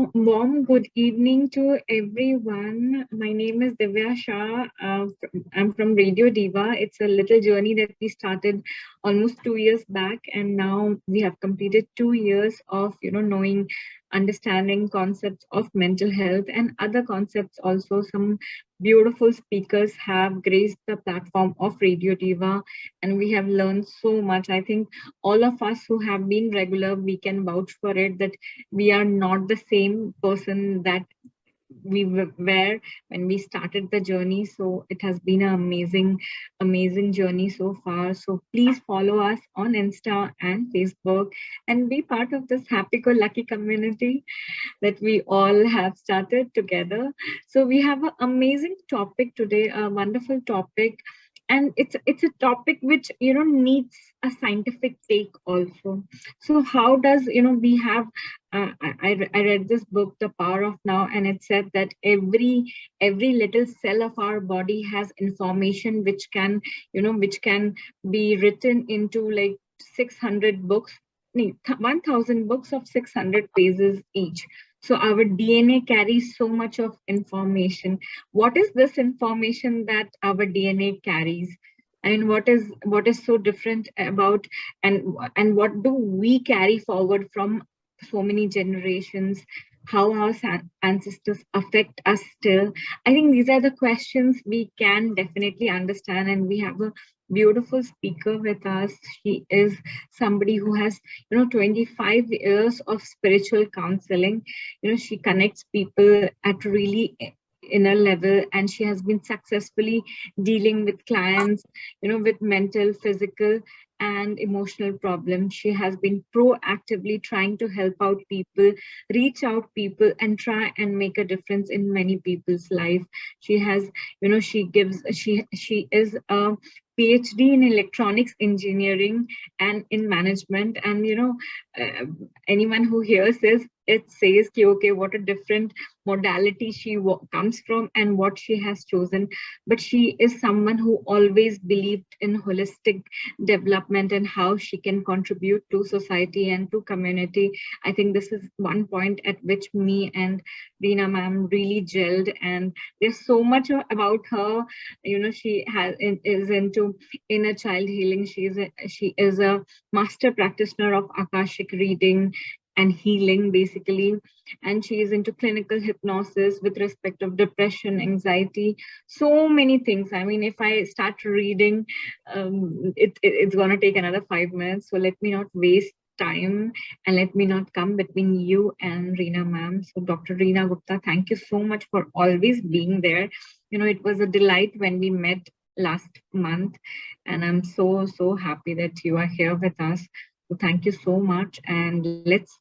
Warm good evening to everyone. My name is Divya Shah. I'm from Radio Diva. It's a little journey that we started almost 2 years back, and now we have completed 2 years of knowing, understanding concepts of mental health and other concepts. Also, some beautiful speakers have graced the platform of Radio Diva, and we have learned so much. I think all of us who have been regular, we can vouch for it that we are not the same person that we were when we started the journey. So it has been an amazing journey so far. So please follow us on Insta and Facebook and be part of this happy go lucky community that we all have started together. So we have an amazing topic today, a wonderful topic, and it's a topic which needs a scientific take also. So how does we have I read this book, The Power of Now, and it said that every little cell of our body has information which can which can be written into like 600 books, 1000 books of 600 pages each. So our DNA carries so much of information. What is this information that our DNA carries? And what is so different about, and what do we carry forward from so many generations? How our ancestors affect us still? I think these are the questions we can definitely understand, and we have a beautiful speaker with us. She is somebody who has 25 years of spiritual counseling. She connects people at really inner level, and she has been successfully dealing with clients with mental, physical and emotional problems. She has been proactively trying to help out people, reach out people, and try and make a difference in many people's life. She has she is a PhD in electronics engineering and in management. And uh, anyone who hears this, it says ki, okay, what a different modality she comes from and what she has chosen. But she is someone who always believed in holistic development and how she can contribute to society and to community. I think this is one point at which me and Rina ma'am really gelled, and there's so much about her. She is into inner child healing. She is a master practitioner of Akashic reading and healing, basically, and she is into clinical hypnosis with respect of depression, anxiety, so many things. I mean, if I start reading, it's going to take another 5 minutes, so let me not waste time and let me not come between you and Rina ma'am. So Dr. Rina Gupta, thank you so much for always being there. It was a delight when we met last month, and I'm so happy that you are here with us. So thank you so much, and let's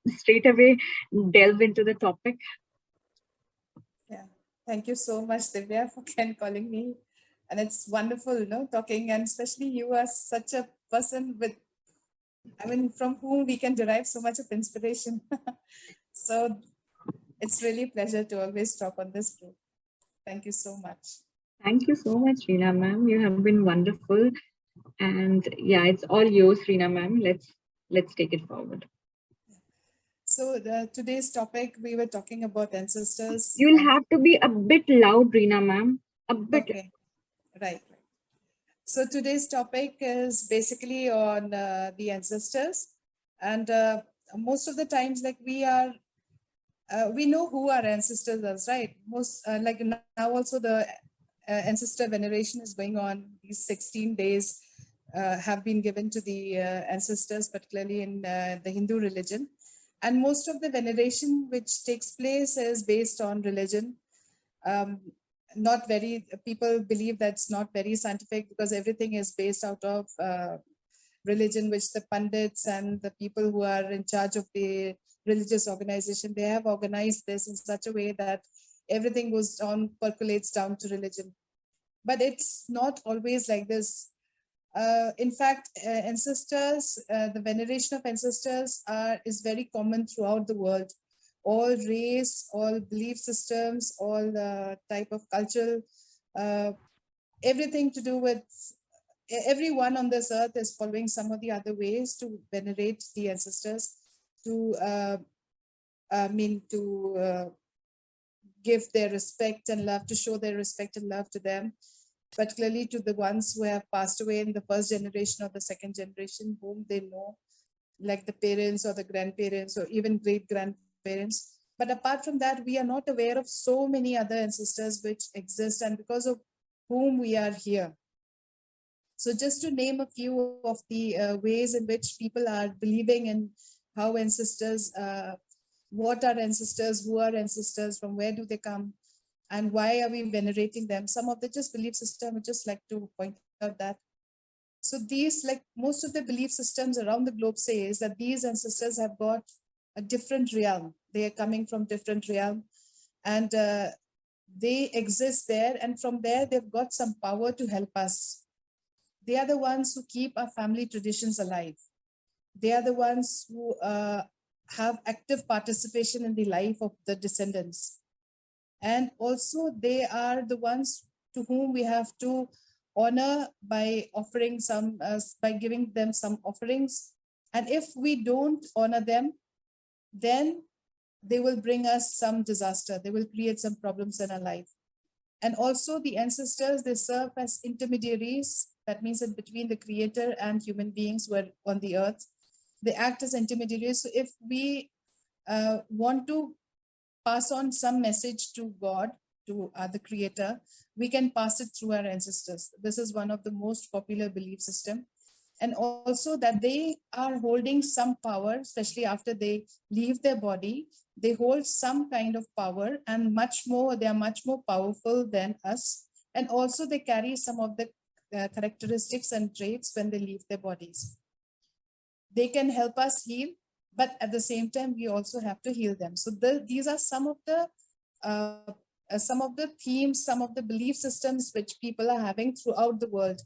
straight away delve into the topic. Yeah, thank you so much, Divya, for calling me. And it's wonderful, talking, and especially you are such a person with, I mean, from whom we can derive so much of inspiration. So it's really a pleasure to always talk on this group. Thank you so much. Thank you so much, Reena ma'am. You have been wonderful, and yeah, it's all yours, Reena ma'am. Let's take it forward. So today's topic, we were talking about ancestors. You'll have to be a bit loud, Reena ma'am. A bit. Okay, right. So today's topic is basically on the ancestors, and most of the times, like we know who our ancestors are, right? Most like now also the ancestor veneration is going on. These 16 days have been given to the ancestors, particularly in the Hindu religion, and most of the veneration which takes place is based on religion. Um, Not very, people believe that's not very scientific because everything is based out of religion, which the pundits and the people who are in charge of the religious organization, they have organized this in such a way that everything goes down, percolates down to religion. But it's not always like this. In fact, ancestors, the veneration of ancestors is very common throughout the world. All race, all belief systems, all type of cultural, everything to do with everyone on this earth is following some of the other ways to venerate the ancestors, to to give their respect and love, to show their respect and love to them, particularly to the ones who have passed away in the first generation or the second generation, whom they know, like the parents or the grandparents or even great grandparents. But apart from that, we are not aware of so many other ancestors which exist and because of whom we are here. So just to name a few of the ways in which people are believing in how ancestors, what are ancestors, who are ancestors, from where do they come, and why are we venerating them? Some of the just belief system, I just like to point out that. So these, like most of the belief systems around the globe says that these ancestors have got a different realm. They are coming from different realm, and they exist there. And from there, they've got some power to help us. They are the ones who keep our family traditions alive. They are the ones who have active participation in the life of the descendants. And also, they are the ones to whom we have to honor by offering some, by giving them some offerings. And if we don't honor them, then they will bring us some disaster. They will create some problems in our life. And also the ancestors, they serve as intermediaries. That means in between the creator and human beings who are on the earth. They act as intermediaries. So if we want to pass on some message to God, to the creator, we can pass it through our ancestors. This is one of the most popular belief system. And also that they are holding some power, especially after they leave their body, they hold some kind of power, and much more, they are much more powerful than us. And also they carry some of the characteristics and traits when they leave their bodies. They can help us heal, but at the same time, we also have to heal them. So these are uh, some of the themes, some of the belief systems which people are having throughout the world.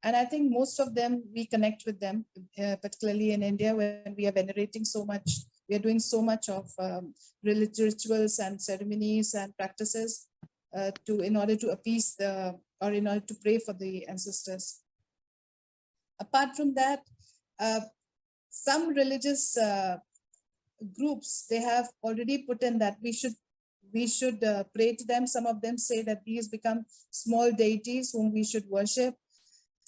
And I think most of them, we connect with them, particularly in India, when we are venerating so much, we are doing so much of religious rituals and ceremonies and practices in order to appease or in order to pray for the ancestors. Apart from that, some religious groups, they have already put in that we should pray to them. Some of them say that these become small deities whom we should worship.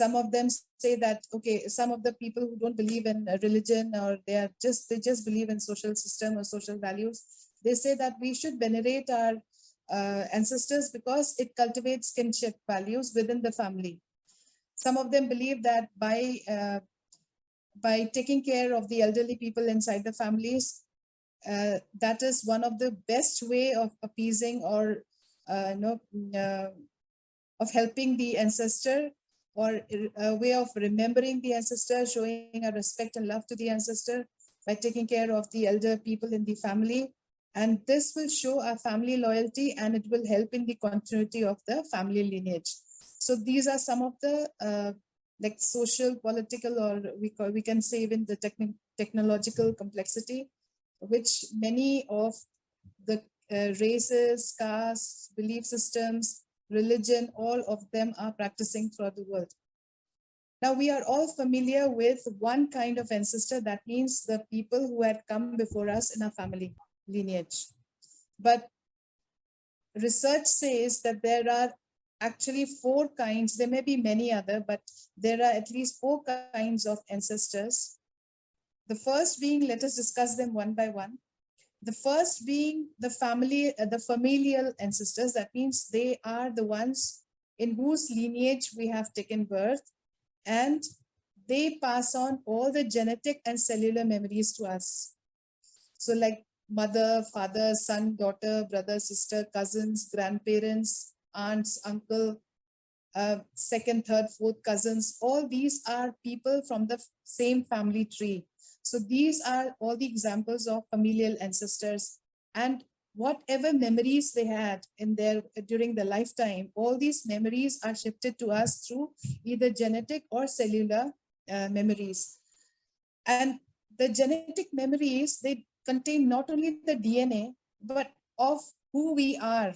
Some of them say that, okay, some of the people who don't believe in religion, or they just believe in social system or social values, they say that we should venerate our ancestors because it cultivates kinship values within the family. Some of them believe that by taking care of the elderly people inside the families, that is one of the best way of appeasing or of helping the ancestor, or a way of remembering the ancestor, showing a respect and love to the ancestor by taking care of the elder people in the family. And this will show our family loyalty, and it will help in the continuity of the family lineage. So these are some of the like social, political, or we can say even the technological complexity, which many of the races, castes, belief systems, religion, all of them are practicing throughout the world. Now, we are all familiar with one kind of ancestor, that means the people who had come before us in our family lineage. But research says that there are actually 4 kinds. There may be many other, but there are at least 4 kinds of ancestors. The first being, let us discuss them one by one. The first being the familial ancestors. That means they are the ones in whose lineage we have taken birth, and they pass on all the genetic and cellular memories to us. So like mother, father, son, daughter, brother, sister, cousins, grandparents, aunts, uncle, second, third, fourth cousins, all these are people from the same family tree. So these are all the examples of familial ancestors, and whatever memories they had in during their lifetime, all these memories are shifted to us through either genetic or cellular memories. And the genetic memories, they contain not only the DNA, but of who we are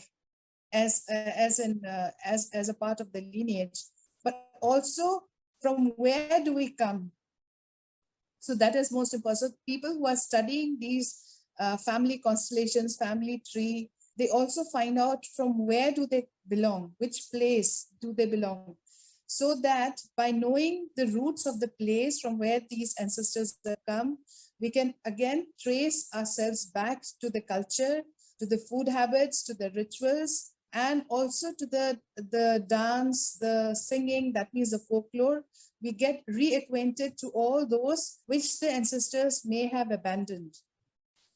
as a part of the lineage, but also from where do we come. So that is most important. So people who are studying these family constellations, family tree. They also find out from where do they belong, which place do they belong, so that by knowing the roots of the place from where these ancestors have come, we can again trace ourselves back to the culture, to the food habits, to the rituals, and also to the dance, the singing, that means the folklore. We get reacquainted to all those which the ancestors may have abandoned.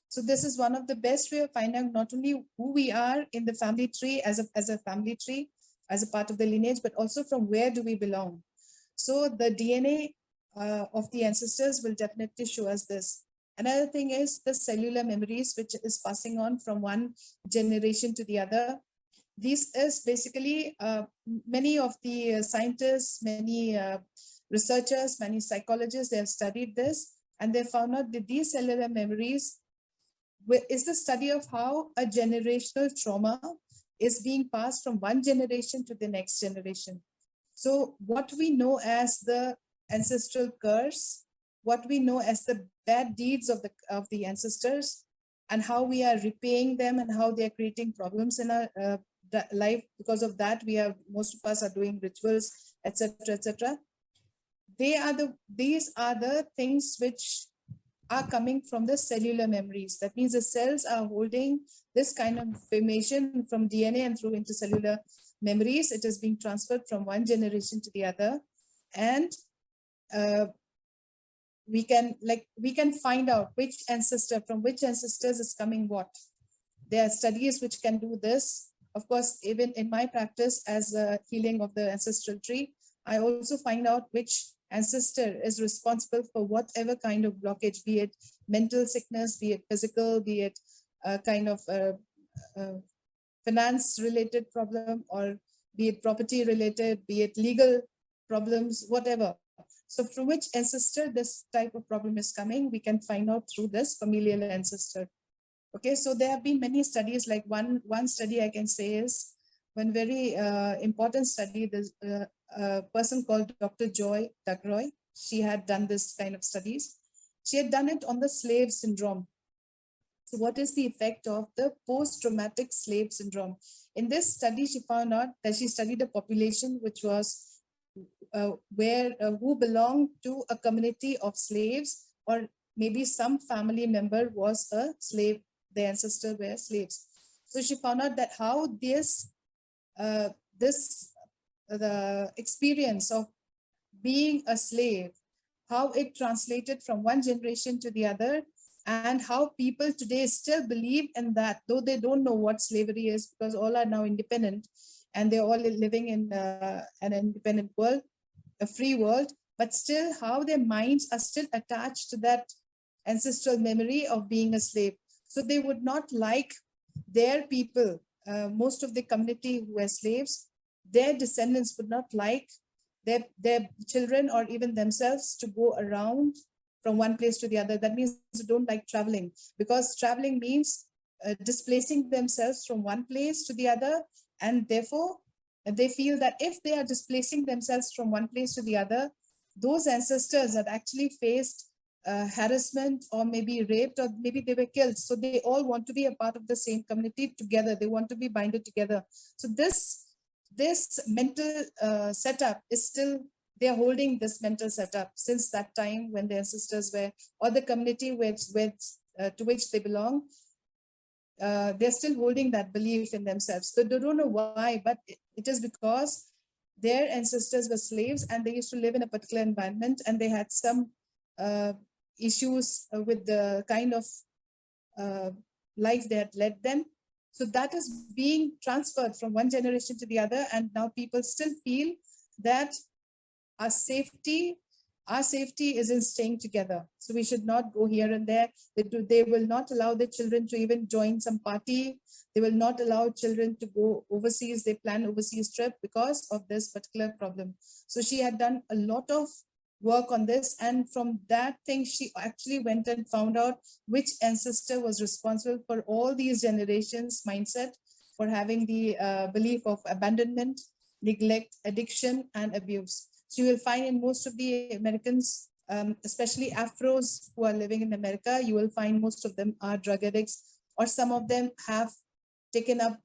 So this is one of the best way of finding out not only who we are in the family tree as a family tree, as a part of the lineage, but also from where do we belong. So the DNA of the ancestors will definitely show us this. Another thing is the cellular memories, which is passing on from one generation to the other. This is basically many of the scientists, many researchers, many psychologists, they have studied this, and they found out that these cellular memories is the study of how a generational trauma is being passed from one generation to the next generation. So what we know as the ancestral curse, what we know as the bad deeds of the ancestors, and how we are repaying them and how they are creating problems in our life. Because of that, most of us are doing rituals, etc., etc. These are the things which are coming from the cellular memories. That means the cells are holding this kind of information from DNA and through intercellular memories. It is being transferred from one generation to the other, and we can find out from which ancestors is coming what. There are studies which can do this. Of course, even in my practice as a healing of the ancestral tree, I also find out which ancestor is responsible for whatever kind of blockage, be it mental sickness, be it physical, be it a kind of finance related problem, or be it property related, be it legal problems, whatever. So from which ancestor this type of problem is coming, we can find out through this familial ancestor. Okay, so there have been many studies. Like one study I can say is one very important study. There's a person called Dr. Joy Dagroy. She had done this kind of studies. She had done it on the slave syndrome. So what is the effect of the post-traumatic slave syndrome? In this study, she found out that she studied a population which was who belonged to a community of slaves, or maybe some family member was a slave. The ancestors were slaves. So she found out that how the experience of being a slave, how it translated from one generation to the other, and how people today still believe in that, though they don't know what slavery is, because all are now independent and they're all living in an independent world, a free world, but still how their minds are still attached to that ancestral memory of being a slave. So they would not like their people, most of the community who were slaves, their descendants would not like their children or even themselves to go around from one place to the other. That means they don't like traveling, because traveling means displacing themselves from one place to the other. And therefore, they feel that if they are displacing themselves from one place to the other, those ancestors have actually faced harassment, or maybe raped, or maybe they were killed. So they all want to be a part of the same community together. They want to be binded together. So this mental setup is still, they're holding this mental setup since that time when the ancestors were, or the community to which they belong. They're still holding that belief in themselves. So they don't know why, but it is because their ancestors were slaves and they used to live in a particular environment, and they had some issues with the kind of life they had led them. So that is being transferred from one generation to the other, and now people still feel that our safety is in staying together. So we should not go here and there. They will not allow the children to even join some party. They will not allow children to go overseas. They plan overseas trip because of this particular problem. So she had done a lot of work on this, and from that thing she actually went and found out which ancestor was responsible for all these generations mindset for having the belief of abandonment, neglect, addiction, and abuse. So you will find in most of the Americans especially Afros who are living in America, you will find most of them are drug addicts, or some of them have taken up,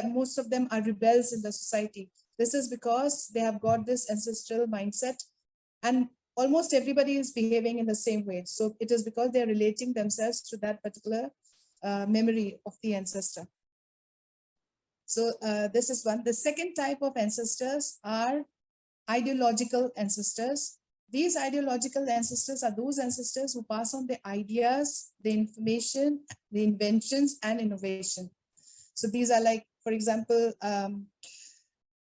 most of them are rebels in the society. This is because they have got this ancestral mindset, and almost everybody is behaving in the same way. So it is because they are relating themselves to that particular memory of the ancestor. So this is one. The second type of ancestors are ideological ancestors. These ideological ancestors are those ancestors who pass on the ideas, the information, the inventions, and innovation. So these are like, for example,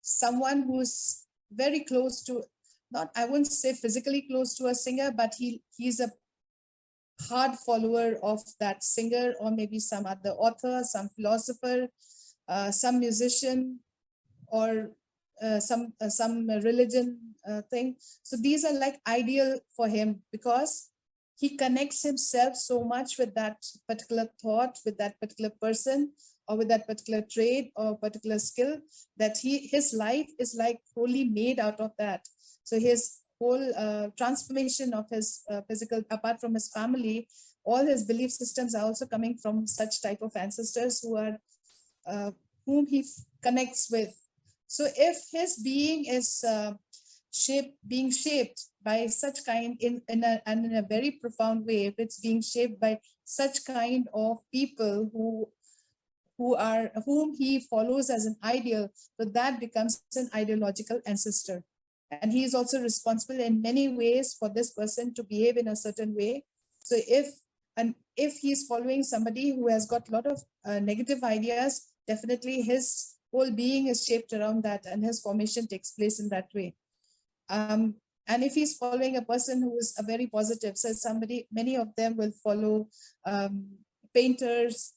someone who's very close to, not, I wouldn't say physically close to a singer, but he's a hard follower of that singer, or maybe some other author, some philosopher, some musician, or some religion thing. So these are like ideal for him, because he connects himself so much with that particular thought, with that particular person, or with that particular trade or particular skill, that his life is like wholly made out of that. So his whole transformation of his physical, apart from his family, all his belief systems are also coming from such type of ancestors who are whom he connects with. So if his being is being shaped by such kind in a very profound way, if it's being shaped by such kind of people whom he follows as an ideal, so that becomes an ideological ancestor. And he is also responsible in many ways for this person to behave in a certain way. So if he's following somebody who has got a lot of negative ideas, definitely his whole being is shaped around that, and his formation takes place in that way. And if he's following a person who is a very positive, so many of them will follow painters,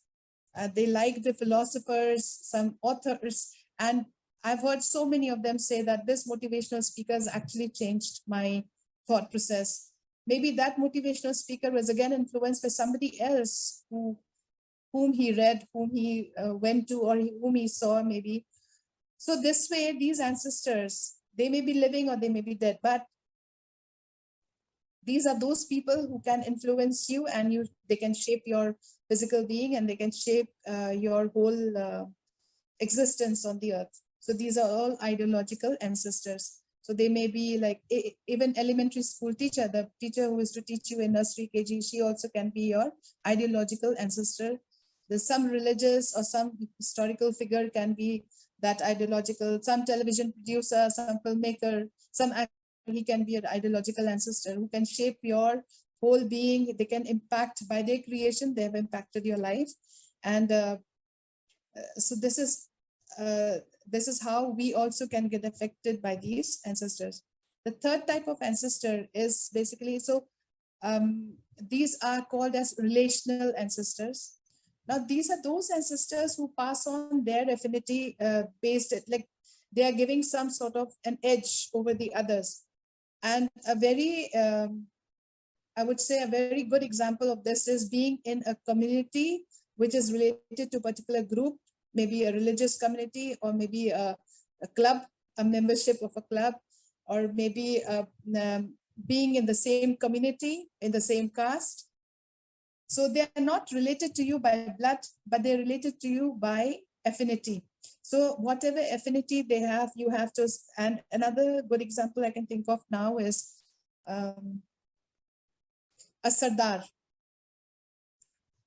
they like the philosophers, some authors, and I've heard so many of them say that this motivational speaker has actually changed my thought process. Maybe that motivational speaker was again influenced by somebody else whom he read, whom he went to, or whom he saw maybe. So this way, these ancestors, they may be living or they may be dead, but these are those people who can influence you, and they can shape your physical being, and they can shape your whole existence on the earth. So these are all ideological ancestors. So they may be like even elementary school teacher, the teacher who is to teach you in nursery, KG, she also can be your ideological ancestor. There's some religious or some historical figure can be that ideological, some television producer, some filmmaker, some he can be an ideological ancestor who can shape your whole being. They can impact by their creation, they have impacted your life. And so this is how we also can get affected by these ancestors. The third type of ancestor is basically, so these are called as relational ancestors. Now, these are those ancestors who pass on their affinity based, like they are giving some sort of an edge over the others. And a very, I would say a very good example of this is being in a community which is related to a particular group, maybe a religious community, or maybe a club, a membership of a club, or maybe being in the same community, in the same caste. So they are not related to you by blood, but they're related to you by affinity. So whatever affinity they have, you have to, and another good example I can think of now is a Sardar.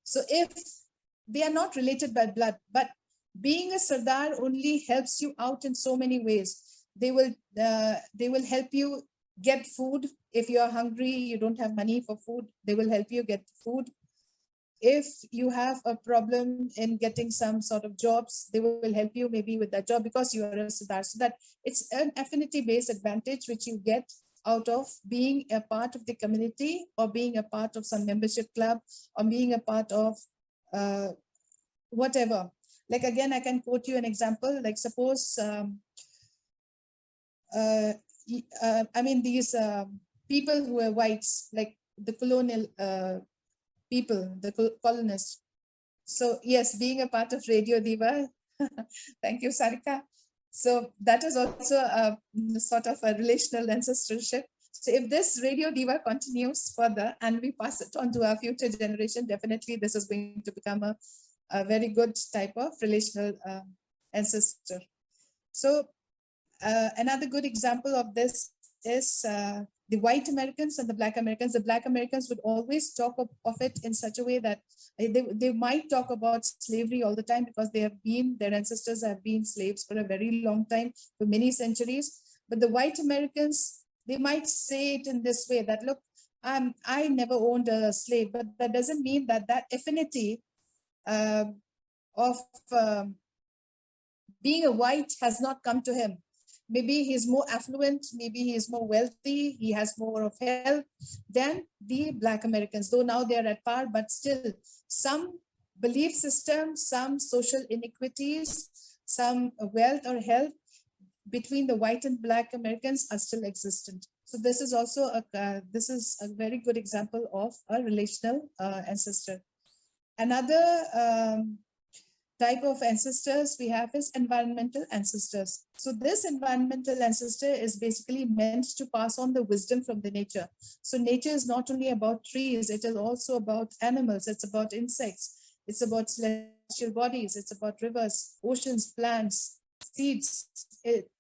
So if they are not related by blood, but being a Sardar only helps you out in so many ways. They will help you get food. If you are hungry, you don't have money for food, they will help you get food. If you have a problem in getting some sort of jobs, they will help you maybe with that job because you are a Sardar. So that it's an affinity-based advantage which you get out of being a part of the community, or being a part of some membership club, or being a part of whatever. Like again, I can quote you an example. Like suppose, I mean, these people who were whites, like the colonial people, the colonists. So yes, being a part of Radio Diva, thank you, Sarika. So that is also a sort of a relational ancestorship. So if this Radio Diva continues further and we pass it on to our future generation, definitely this is going to become a very good type of relational ancestor. So another good example of this is the white Americans and the black Americans. The black Americans would always talk of it in such a way that they might talk about slavery all the time because their ancestors have been slaves for a very long time, for many centuries. But the white Americans, they might say it in this way that, look, I never owned a slave, but that doesn't mean that that affinity of being a white has not come to him. Maybe he's more affluent, maybe he is more wealthy, he has more of health than the black Americans, though now they're at par, but still some belief system, some social inequities, some wealth or health between the white and black Americans are still existent. So this is also a very good example of a relational ancestor. Another type of ancestors we have is environmental ancestors. So this environmental ancestor is basically meant to pass on the wisdom from the nature. So nature is not only about trees, it is also about animals, it's about insects, it's about celestial bodies, it's about rivers, oceans, plants, seeds.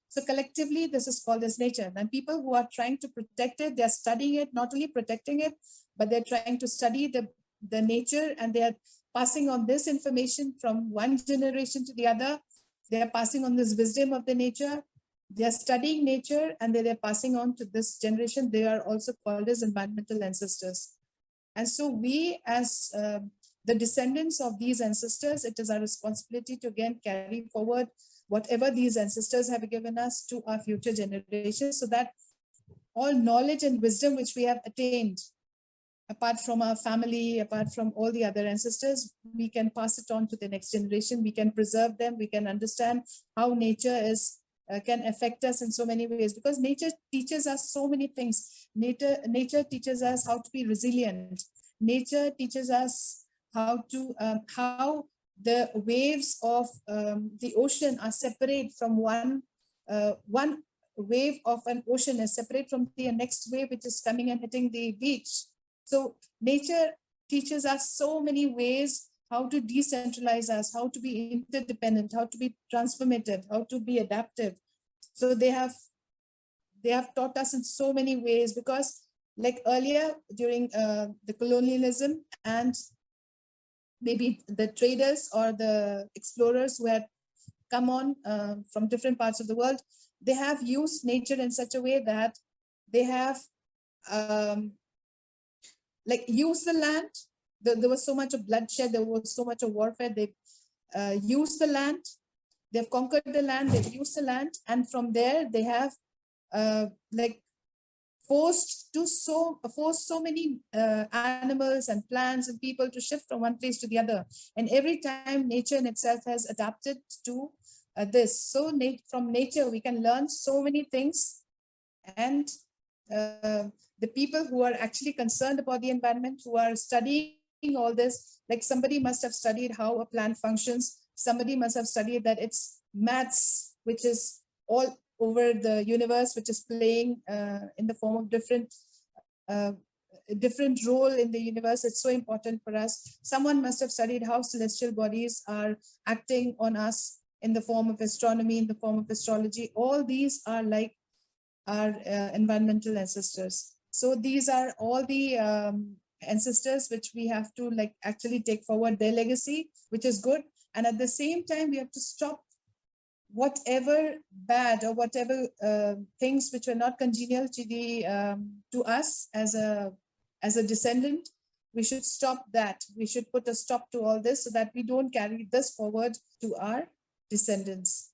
So collectively, this is called as nature. And people who are trying to protect it, they're studying it, not only protecting it, but they're trying to study the nature, and they're passing on this information from one generation to the other. They are passing on this wisdom of the nature. They are studying nature, and they're passing on to this generation. They are also called as environmental ancestors. And so we, as the descendants of these ancestors, it is our responsibility to again carry forward whatever these ancestors have given us to our future generations, so that all knowledge and wisdom which we have attained, apart from our family, apart from all the other ancestors, we can pass it on to the next generation. We can preserve them. We can understand how nature can affect us in so many ways, because nature teaches us so many things. Nature teaches us how to be resilient. Nature teaches us how the waves of the ocean are separate from one wave of an ocean is separate from the next wave, which is coming and hitting the beach. So nature teaches us so many ways how to decentralize us, how to be interdependent, how to be transformative, how to be adaptive. So they have taught us in so many ways, because like earlier during the colonialism and maybe the traders or the explorers who had come on from different parts of the world, they have used nature in such a way that they have used the land. There was so much of bloodshed, there was so much of warfare. They used the land, they've conquered the land, they've used the land, and from there they have forced so many animals and plants and people to shift from one place to the other. And every time nature in itself has adapted to this. So from nature we can learn so many things, and the people who are actually concerned about the environment, who are studying all this, like somebody must have studied how a plant functions, somebody must have studied that it's maths, which is all over the universe, which is playing in the form of different role in the universe. It's so important for us. Someone must have studied how celestial bodies are acting on us in the form of astronomy, in the form of astrology. All these are like our environmental ancestors. So these are all the ancestors which we have to actually take forward their legacy, which is good. And at the same time, we have to stop whatever bad or whatever things which are not congenial to us as a descendant. We should stop that. We should put a stop to all this so that we don't carry this forward to our descendants.